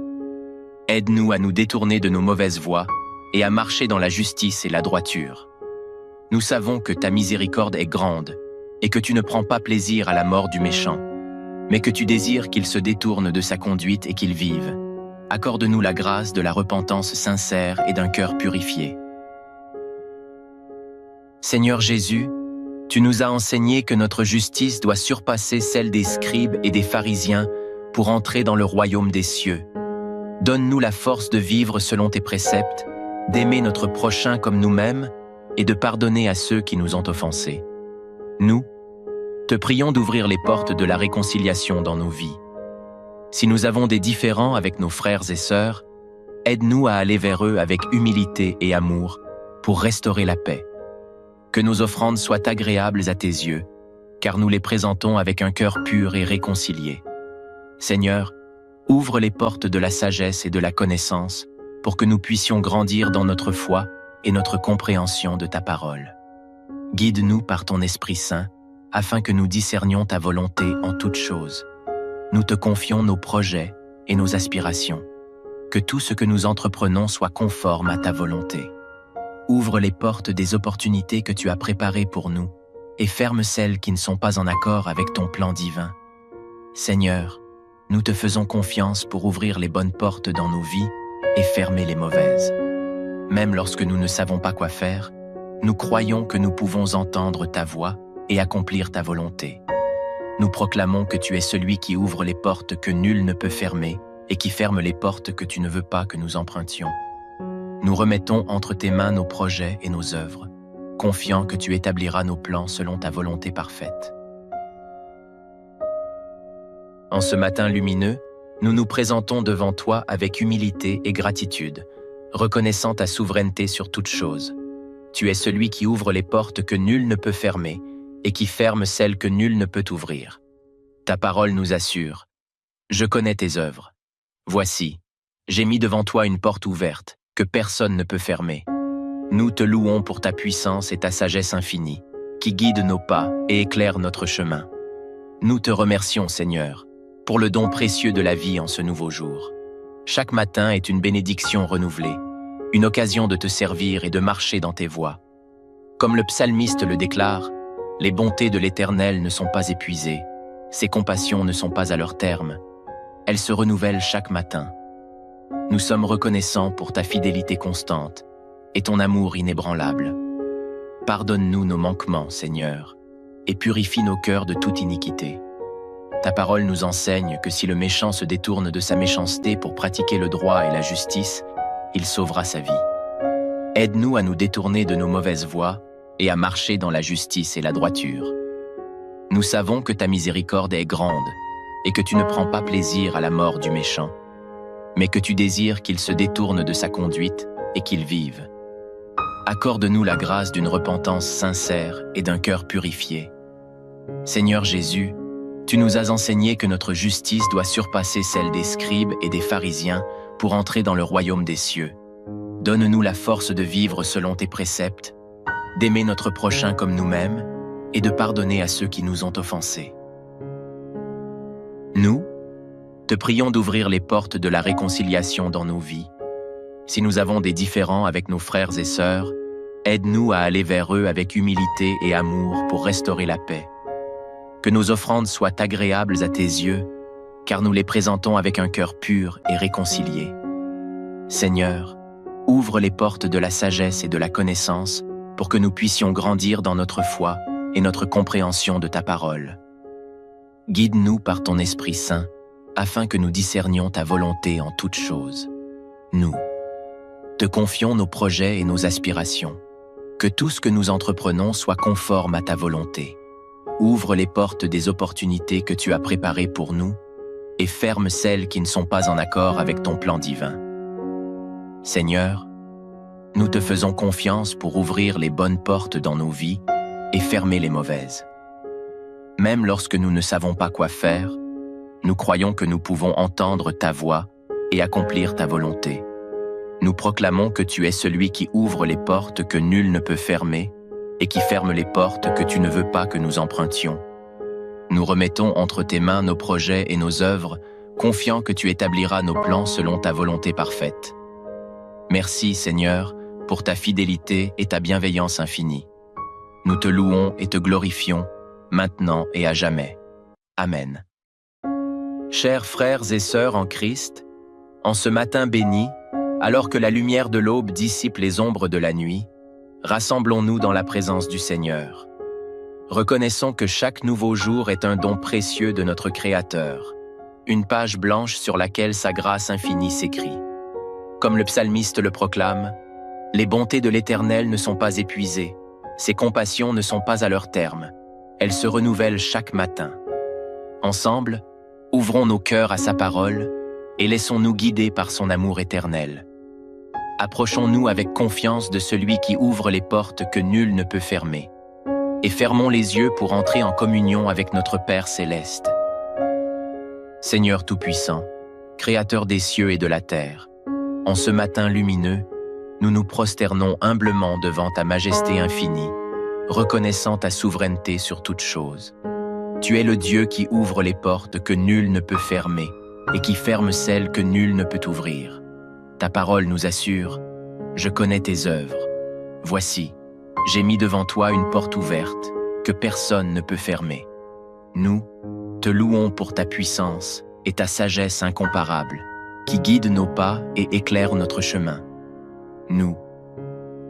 Aide-nous à nous détourner de nos mauvaises voies et à marcher dans la justice et la droiture. Nous savons que ta miséricorde est grande et que tu ne prends pas plaisir à la mort du méchant, mais que tu désires qu'il se détourne de sa conduite et qu'il vive. Accorde-nous la grâce de la repentance sincère et d'un cœur purifié. Seigneur Jésus, tu nous as enseigné que notre justice doit surpasser celle des scribes et des pharisiens pour entrer dans le royaume des cieux. Donne-nous la force de vivre selon tes préceptes, d'aimer notre prochain comme nous-mêmes et de pardonner à ceux qui nous ont offensés. Nous te prions d'ouvrir les portes de la réconciliation dans nos vies. Si nous avons des différends avec nos frères et sœurs, aide-nous à aller vers eux avec humilité et amour pour restaurer la paix. Que nos offrandes soient agréables à tes yeux, car nous les présentons avec un cœur pur et réconcilié. Seigneur, ouvre les portes de la sagesse et de la connaissance pour que nous puissions grandir dans notre foi et notre compréhension de ta parole. Guide-nous par ton Esprit Saint, afin que nous discernions ta volonté en toutes choses. Nous te confions nos projets et nos aspirations. Que tout ce que nous entreprenons soit conforme à ta volonté. Ouvre les portes des opportunités que tu as préparées pour nous et ferme celles qui ne sont pas en accord avec ton plan divin. Seigneur, nous te faisons confiance pour ouvrir les bonnes portes dans nos vies et fermer les mauvaises. Même lorsque nous ne savons pas quoi faire, nous croyons que nous pouvons entendre ta voix et accomplir ta volonté. Nous proclamons que tu es celui qui ouvre les portes que nul ne peut fermer et qui ferme les portes que tu ne veux pas que nous empruntions. Nous remettons entre tes mains nos projets et nos œuvres, confiants que tu établiras nos plans selon ta volonté parfaite. En ce matin lumineux, nous nous présentons devant toi avec humilité et gratitude, reconnaissant ta souveraineté sur toute chose. Tu es celui qui ouvre les portes que nul ne peut fermer et qui ferme celles que nul ne peut ouvrir. Ta parole nous assure, « Je connais tes œuvres. Voici, j'ai mis devant toi une porte ouverte que personne ne peut fermer. Nous te louons pour ta puissance et ta sagesse infinie, qui guide nos pas et éclaire notre chemin. Nous te remercions, Seigneur, pour le don précieux de la vie en ce nouveau jour. Chaque matin est une bénédiction renouvelée, une occasion de te servir et de marcher dans tes voies. Comme le psalmiste le déclare, « Les bontés de l'Éternel ne sont pas épuisées, ses compassions ne sont pas à leur terme. Elles se renouvellent chaque matin. » Nous sommes reconnaissants pour ta fidélité constante et ton amour inébranlable. Pardonne-nous nos manquements, Seigneur, et purifie nos cœurs de toute iniquité. Ta parole nous enseigne que si le méchant se détourne de sa méchanceté pour pratiquer le droit et la justice, il sauvera sa vie. Aide-nous à nous détourner de nos mauvaises voies et à marcher dans la justice et la droiture. Nous savons que ta miséricorde est grande et que tu ne prends pas plaisir à la mort du méchant, mais que tu désires qu'il se détourne de sa conduite et qu'il vive. Accorde-nous la grâce d'une repentance sincère et d'un cœur purifié. Seigneur Jésus, tu nous as enseigné que notre justice doit surpasser celle des scribes et des pharisiens pour entrer dans le royaume des cieux. Donne-nous la force de vivre selon tes préceptes, d'aimer notre prochain comme nous-mêmes et de pardonner à ceux qui nous ont offensés. Nous te prions d'ouvrir les portes de la réconciliation dans nos vies. Si nous avons des différends avec nos frères et sœurs, aide-nous à aller vers eux avec humilité et amour pour restaurer la paix. Que nos offrandes soient agréables à tes yeux, car nous les présentons avec un cœur pur et réconcilié. Seigneur, ouvre les portes de la sagesse et de la connaissance pour que nous puissions grandir dans notre foi et notre compréhension de ta parole. Guide-nous par ton Esprit Saint, afin que nous discernions ta volonté en toutes choses. Nous te confions nos projets et nos aspirations. Que tout ce que nous entreprenons soit conforme à ta volonté. Ouvre les portes des opportunités que tu as préparées pour nous et ferme celles qui ne sont pas en accord avec ton plan divin. Seigneur, nous te faisons confiance pour ouvrir les bonnes portes dans nos vies et fermer les mauvaises. Même lorsque nous ne savons pas quoi faire, nous croyons que nous pouvons entendre ta voix et accomplir ta volonté. Nous proclamons que tu es celui qui ouvre les portes que nul ne peut fermer et qui ferme les portes que tu ne veux pas que nous empruntions. Nous remettons entre tes mains nos projets et nos œuvres, confiants que tu établiras nos plans selon ta volonté parfaite. Merci, Seigneur, pour ta fidélité et ta bienveillance infinie. Nous te louons et te glorifions, maintenant et à jamais. Amen. Chers frères et sœurs en Christ, en ce matin béni, alors que la lumière de l'aube dissipe les ombres de la nuit, rassemblons-nous dans la présence du Seigneur. Reconnaissons que chaque nouveau jour est un don précieux de notre Créateur, une page blanche sur laquelle sa grâce infinie s'écrit. Comme le psalmiste le proclame, « Les bontés de l'Éternel ne sont pas épuisées, ses compassions ne sont pas à leur terme, elles se renouvellent chaque matin. » Ensemble, ouvrons nos cœurs à sa parole et laissons-nous guider par son amour éternel. Approchons-nous avec confiance de celui qui ouvre les portes que nul ne peut fermer, et fermons les yeux pour entrer en communion avec notre Père céleste. Seigneur Tout-Puissant, Créateur des cieux et de la terre, en ce matin lumineux, nous nous prosternons humblement devant ta majesté infinie, reconnaissant ta souveraineté sur toutes choses. Tu es le Dieu qui ouvre les portes que nul ne peut fermer et qui ferme celles que nul ne peut ouvrir. Ta parole nous assure « Je connais tes œuvres. Voici, j'ai mis devant toi une porte ouverte que personne ne peut fermer. » Nous te louons pour ta puissance et ta sagesse incomparable qui guide nos pas et éclaire notre chemin. Nous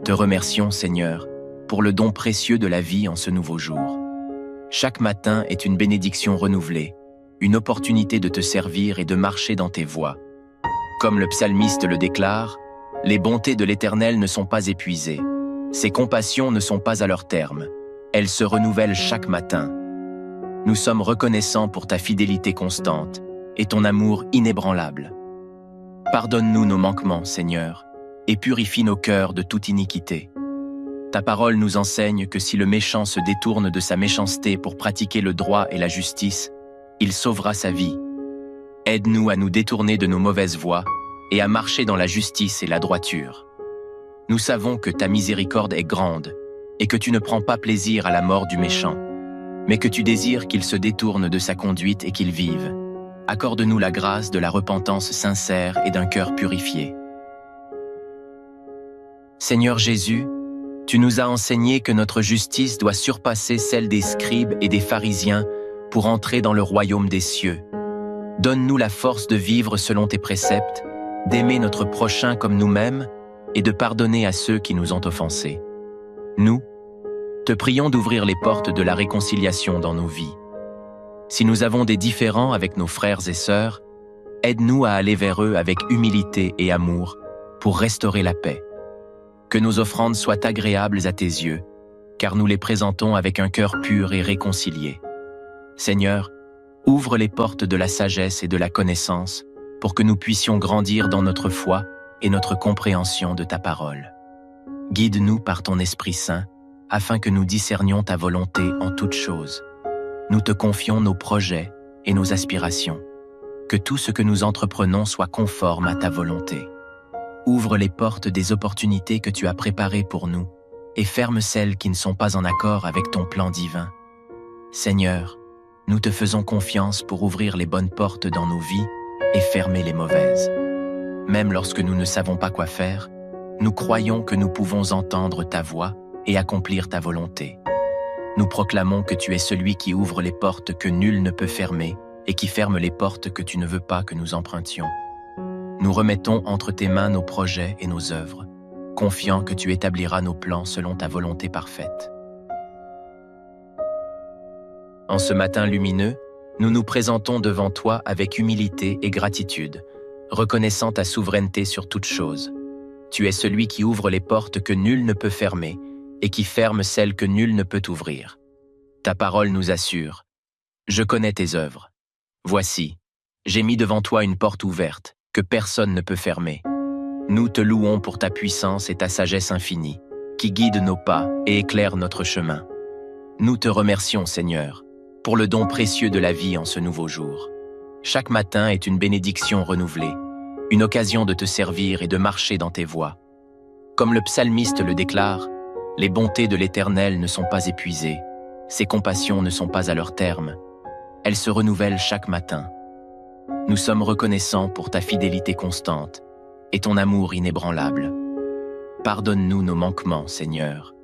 te remercions, Seigneur, pour le don précieux de la vie en ce nouveau jour. Chaque matin est une bénédiction renouvelée, une opportunité de te servir et de marcher dans tes voies. Comme le psalmiste le déclare, « Les bontés de l'Éternel ne sont pas épuisées, ses compassions ne sont pas à leur terme, elles se renouvellent chaque matin. » Nous sommes reconnaissants pour ta fidélité constante et ton amour inébranlable. Pardonne-nous nos manquements, Seigneur, et purifie nos cœurs de toute iniquité. Ta parole nous enseigne que si le méchant se détourne de sa méchanceté pour pratiquer le droit et la justice, il sauvera sa vie. Aide-nous à nous détourner de nos mauvaises voies et à marcher dans la justice et la droiture. Nous savons que ta miséricorde est grande et que tu ne prends pas plaisir à la mort du méchant, mais que tu désires qu'il se détourne de sa conduite et qu'il vive. Accorde-nous la grâce de la repentance sincère et d'un cœur purifié. Seigneur Jésus, tu nous as enseigné que notre justice doit surpasser celle des scribes et des pharisiens pour entrer dans le royaume des cieux. Donne-nous la force de vivre selon tes préceptes, d'aimer notre prochain comme nous-mêmes et de pardonner à ceux qui nous ont offensés. Nous te prions d'ouvrir les portes de la réconciliation dans nos vies. Si nous avons des différends avec nos frères et sœurs, aide-nous à aller vers eux avec humilité et amour pour restaurer la paix. Que nos offrandes soient agréables à tes yeux, car nous les présentons avec un cœur pur et réconcilié. Seigneur, ouvre les portes de la sagesse et de la connaissance pour que nous puissions grandir dans notre foi et notre compréhension de ta parole. Guide-nous par ton Esprit Saint afin que nous discernions ta volonté en toutes choses. Nous te confions nos projets et nos aspirations. Que tout ce que nous entreprenons soit conforme à ta volonté. Ouvre les portes des opportunités que tu as préparées pour nous et ferme celles qui ne sont pas en accord avec ton plan divin. Seigneur, nous te faisons confiance pour ouvrir les bonnes portes dans nos vies et fermer les mauvaises. Même lorsque nous ne savons pas quoi faire, nous croyons que nous pouvons entendre ta voix et accomplir ta volonté. Nous proclamons que tu es celui qui ouvre les portes que nul ne peut fermer et qui ferme les portes que tu ne veux pas que nous empruntions. Nous remettons entre tes mains nos projets et nos œuvres, confiants que tu établiras nos plans selon ta volonté parfaite. En ce matin lumineux, nous nous présentons devant toi avec humilité et gratitude, reconnaissant ta souveraineté sur toute chose. Tu es celui qui ouvre les portes que nul ne peut fermer et qui ferme celles que nul ne peut ouvrir. Ta parole nous assure. Je connais tes œuvres. Voici, j'ai mis devant toi une porte ouverte que personne ne peut fermer. Nous te louons pour ta puissance et ta sagesse infinie, qui guide nos pas et éclaire notre chemin. Nous te remercions, Seigneur, pour le don précieux de la vie en ce nouveau jour. Chaque matin est une bénédiction renouvelée, une occasion de te servir et de marcher dans tes voies. Comme le psalmiste le déclare, les bontés de l'Éternel ne sont pas épuisées, ses compassions ne sont pas à leur terme. Elles se renouvellent chaque matin. Nous sommes reconnaissants pour ta fidélité constante et ton amour inébranlable. Pardonne-nous nos manquements, Seigneur,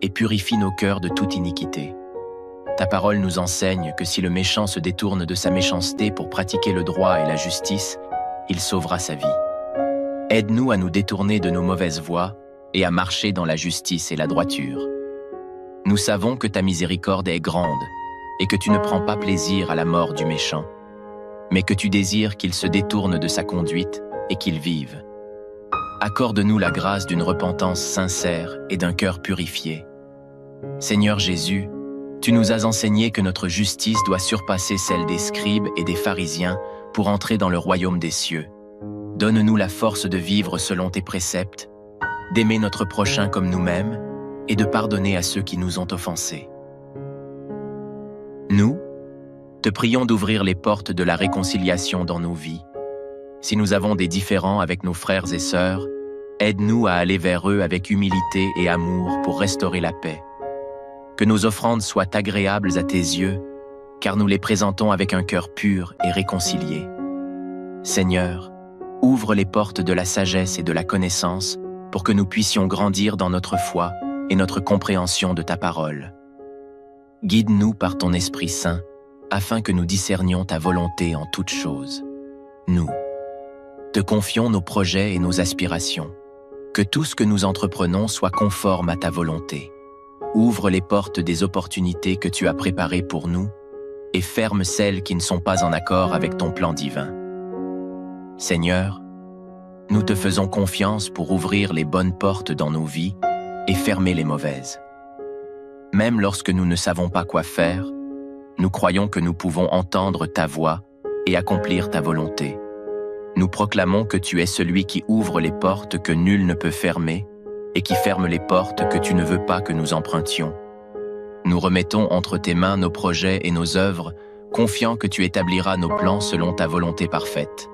et purifie nos cœurs de toute iniquité. Ta parole nous enseigne que si le méchant se détourne de sa méchanceté pour pratiquer le droit et la justice, il sauvera sa vie. Aide-nous à nous détourner de nos mauvaises voies et à marcher dans la justice et la droiture. Nous savons que ta miséricorde est grande et que tu ne prends pas plaisir à la mort du méchant, mais que tu désires qu'il se détourne de sa conduite et qu'il vive. Accorde-nous la grâce d'une repentance sincère et d'un cœur purifié. Seigneur Jésus, tu nous as enseigné que notre justice doit surpasser celle des scribes et des pharisiens pour entrer dans le royaume des cieux. Donne-nous la force de vivre selon tes préceptes, d'aimer notre prochain comme nous-mêmes et de pardonner à ceux qui nous ont offensés. Nous, te prions d'ouvrir les portes de la réconciliation dans nos vies. Si nous avons des différends avec nos frères et sœurs, aide-nous à aller vers eux avec humilité et amour pour restaurer la paix. Que nos offrandes soient agréables à tes yeux, car nous les présentons avec un cœur pur et réconcilié. Seigneur, ouvre les portes de la sagesse et de la connaissance pour que nous puissions grandir dans notre foi et notre compréhension de ta parole. Guide-nous par ton Esprit Saint, afin que nous discernions ta volonté en toutes choses. Nous te confions nos projets et nos aspirations. Que tout ce que nous entreprenons soit conforme à ta volonté. Ouvre les portes des opportunités que tu as préparées pour nous et ferme celles qui ne sont pas en accord avec ton plan divin. Seigneur, nous te faisons confiance pour ouvrir les bonnes portes dans nos vies et fermer les mauvaises. Même lorsque nous ne savons pas quoi faire, nous croyons que nous pouvons entendre ta voix et accomplir ta volonté. Nous proclamons que tu es celui qui ouvre les portes que nul ne peut fermer et qui ferme les portes que tu ne veux pas que nous empruntions. Nous remettons entre tes mains nos projets et nos œuvres, confiants que tu établiras nos plans selon ta volonté parfaite.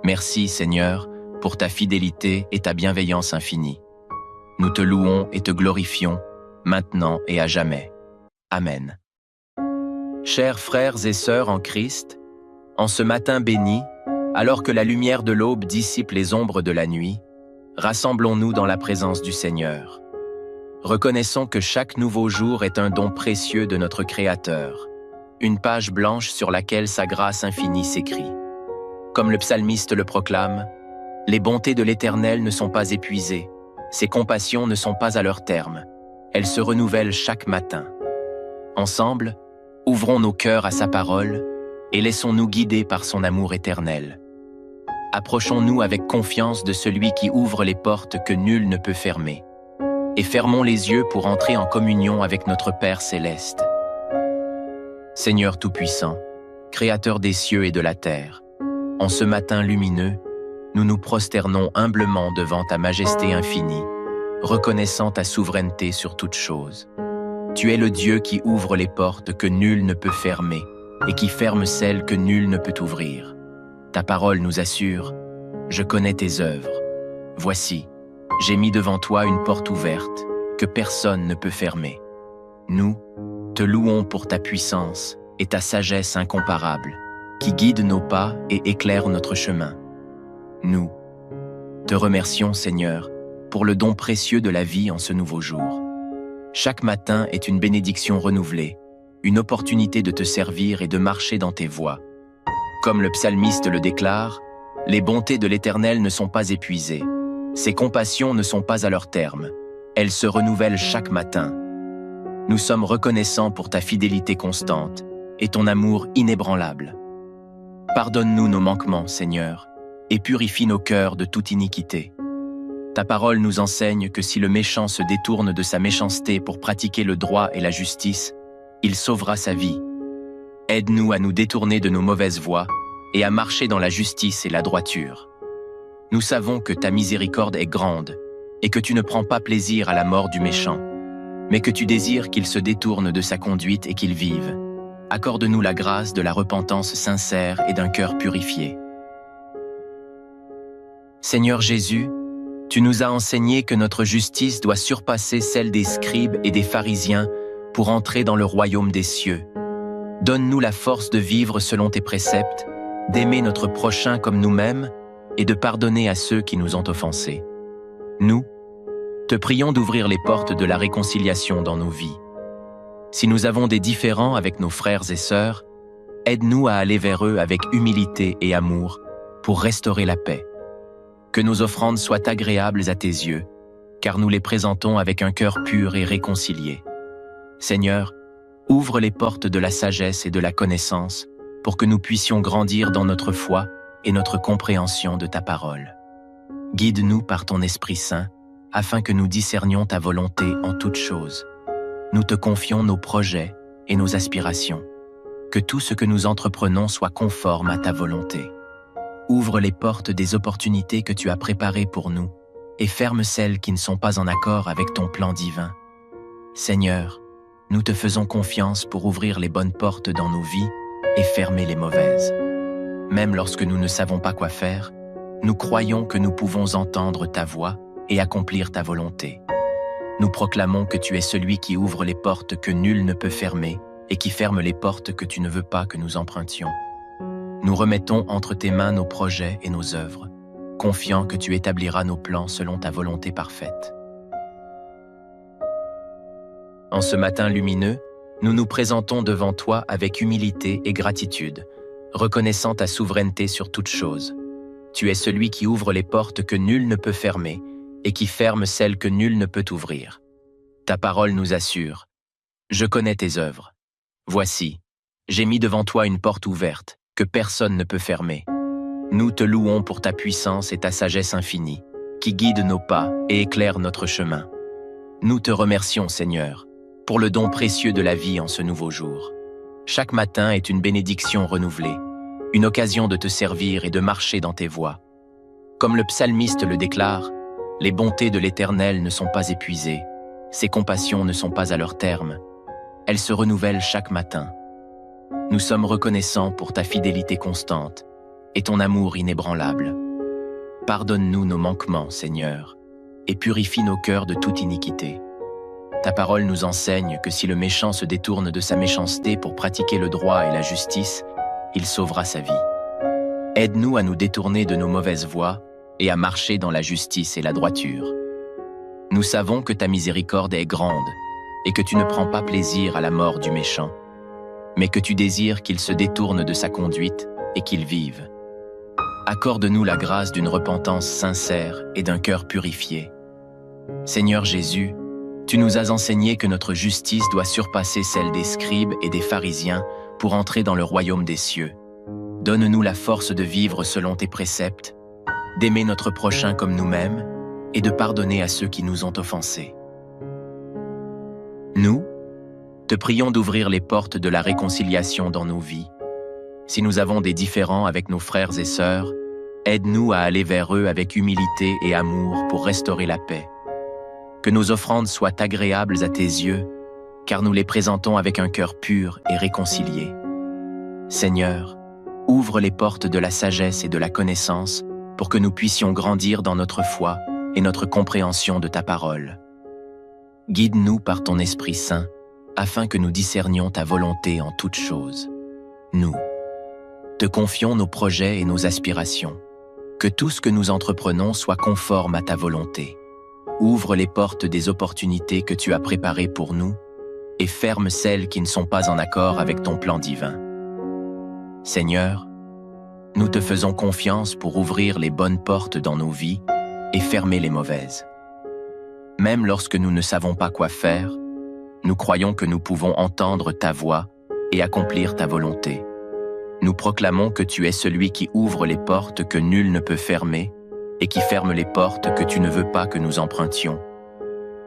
Merci, Seigneur, pour ta fidélité et ta bienveillance infinie. Nous te louons et te glorifions, maintenant et à jamais. Amen. Chers frères et sœurs en Christ, en ce matin béni, alors que la lumière de l'aube dissipe les ombres de la nuit, rassemblons-nous dans la présence du Seigneur. Reconnaissons que chaque nouveau jour est un don précieux de notre Créateur, une page blanche sur laquelle sa grâce infinie s'écrit. Comme le psalmiste le proclame, « Les bontés de l'Éternel ne sont pas épuisées, ses compassions ne sont pas à leur terme, elles se renouvellent chaque matin. » Ensemble, ouvrons nos cœurs à sa parole et laissons-nous guider par son amour éternel. Approchons-nous avec confiance de celui qui ouvre les portes que nul ne peut fermer, et fermons les yeux pour entrer en communion avec notre Père céleste. Seigneur Tout-Puissant, Créateur des cieux et de la terre, en ce matin lumineux, nous nous prosternons humblement devant ta majesté infinie, reconnaissant ta souveraineté sur toutes choses. Tu es le Dieu qui ouvre les portes que nul ne peut fermer et qui ferme celles que nul ne peut ouvrir. Ta parole nous assure, « Je connais tes œuvres. Voici, j'ai mis devant toi une porte ouverte que personne ne peut fermer. » Nous te louons pour ta puissance et ta sagesse incomparable, qui guide nos pas et éclaire notre chemin. Nous te remercions, Seigneur, pour le don précieux de la vie en ce nouveau jour. Chaque matin est une bénédiction renouvelée, une opportunité de te servir et de marcher dans tes voies, Comme le psalmiste le déclare, les bontés de l'Éternel ne sont pas épuisées. Ses compassions ne sont pas à leur terme. Elles se renouvellent chaque matin. Nous sommes reconnaissants pour ta fidélité constante et ton amour inébranlable. Pardonne-nous nos manquements, Seigneur, et purifie nos cœurs de toute iniquité. Ta parole nous enseigne que si le méchant se détourne de sa méchanceté pour pratiquer le droit et la justice, il sauvera sa vie. Aide-nous à nous détourner de nos mauvaises voies et à marcher dans la justice et la droiture. Nous savons que ta miséricorde est grande et que tu ne prends pas plaisir à la mort du méchant, mais que tu désires qu'il se détourne de sa conduite et qu'il vive. Accorde-nous la grâce de la repentance sincère et d'un cœur purifié. Seigneur Jésus, tu nous as enseigné que notre justice doit surpasser celle des scribes et des pharisiens pour entrer dans le royaume des cieux. Donne-nous la force de vivre selon tes préceptes, d'aimer notre prochain comme nous-mêmes et de pardonner à ceux qui nous ont offensés. Nous, te prions d'ouvrir les portes de la réconciliation dans nos vies. Si nous avons des différends avec nos frères et sœurs, aide-nous à aller vers eux avec humilité et amour pour restaurer la paix. Que nos offrandes soient agréables à tes yeux, car nous les présentons avec un cœur pur et réconcilié. Seigneur, ouvre les portes de la sagesse et de la connaissance pour que nous puissions grandir dans notre foi et notre compréhension de ta parole. Guide-nous par ton Esprit Saint, afin que nous discernions ta volonté en toutes choses. Nous te confions nos projets et nos aspirations. Que tout ce que nous entreprenons soit conforme à ta volonté. Ouvre les portes des opportunités que tu as préparées pour nous et ferme celles qui ne sont pas en accord avec ton plan divin. Seigneur, nous te faisons confiance pour ouvrir les bonnes portes dans nos vies et fermer les mauvaises. Même lorsque nous ne savons pas quoi faire, nous croyons que nous pouvons entendre ta voix et accomplir ta volonté. Nous proclamons que tu es celui qui ouvre les portes que nul ne peut fermer et qui ferme les portes que tu ne veux pas que nous empruntions. Nous remettons entre tes mains nos projets et nos œuvres, confiants que tu établiras nos plans selon ta volonté parfaite. En ce matin lumineux, nous nous présentons devant toi avec humilité et gratitude, reconnaissant ta souveraineté sur toutes choses. Tu es celui qui ouvre les portes que nul ne peut fermer et qui ferme celles que nul ne peut ouvrir. Ta parole nous assure « Je connais tes œuvres. Voici, j'ai mis devant toi une porte ouverte que personne ne peut fermer. Nous te louons pour ta puissance et ta sagesse infinie, qui guident nos pas et éclairent notre chemin. Nous te remercions, Seigneur, pour le don précieux de la vie en ce nouveau jour. Chaque matin est une bénédiction renouvelée, une occasion de te servir et de marcher dans tes voies. Comme le psalmiste le déclare, les bontés de l'Éternel ne sont pas épuisées, ses compassions ne sont pas à leur terme. Elles se renouvellent chaque matin. Nous sommes reconnaissants pour ta fidélité constante et ton amour inébranlable. Pardonne-nous nos manquements, Seigneur, et purifie nos cœurs de toute iniquité. Ta parole nous enseigne que si le méchant se détourne de sa méchanceté pour pratiquer le droit et la justice, il sauvera sa vie. Aide-nous à nous détourner de nos mauvaises voies et à marcher dans la justice et la droiture. Nous savons que ta miséricorde est grande et que tu ne prends pas plaisir à la mort du méchant, mais que tu désires qu'il se détourne de sa conduite et qu'il vive. Accorde-nous la grâce d'une repentance sincère et d'un cœur purifié. Seigneur Jésus, tu nous as enseigné que notre justice doit surpasser celle des scribes et des pharisiens pour entrer dans le royaume des cieux. Donne-nous la force de vivre selon tes préceptes, d'aimer notre prochain comme nous-mêmes et de pardonner à ceux qui nous ont offensés. Nous, te prions d'ouvrir les portes de la réconciliation dans nos vies. Si nous avons des différends avec nos frères et sœurs, aide-nous à aller vers eux avec humilité et amour pour restaurer la paix. Que nos offrandes soient agréables à tes yeux, car nous les présentons avec un cœur pur et réconcilié. Seigneur, ouvre les portes de la sagesse et de la connaissance pour que nous puissions grandir dans notre foi et notre compréhension de ta parole. Guide-nous par ton Esprit Saint, afin que nous discernions ta volonté en toutes choses. Nous te confions nos projets et nos aspirations. Que tout ce que nous entreprenons soit conforme à ta volonté. Ouvre les portes des opportunités que tu as préparées pour nous et ferme celles qui ne sont pas en accord avec ton plan divin. Seigneur, Nous te faisons confiance pour ouvrir les bonnes portes dans nos vies et fermer les mauvaises. Même lorsque nous ne savons pas quoi faire, nous croyons que nous pouvons entendre ta voix et accomplir ta volonté. Nous proclamons que tu es celui qui ouvre les portes que nul ne peut fermer et qui ferme les portes que tu ne veux pas que nous empruntions.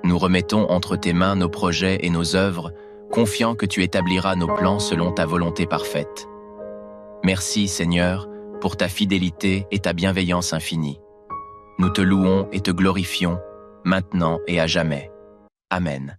Nous remettons entre tes mains nos projets et nos œuvres, confiants que tu établiras nos plans selon ta volonté parfaite. Merci, Seigneur, pour ta fidélité et ta bienveillance infinie. Nous te louons et te glorifions, maintenant et à jamais. Amen.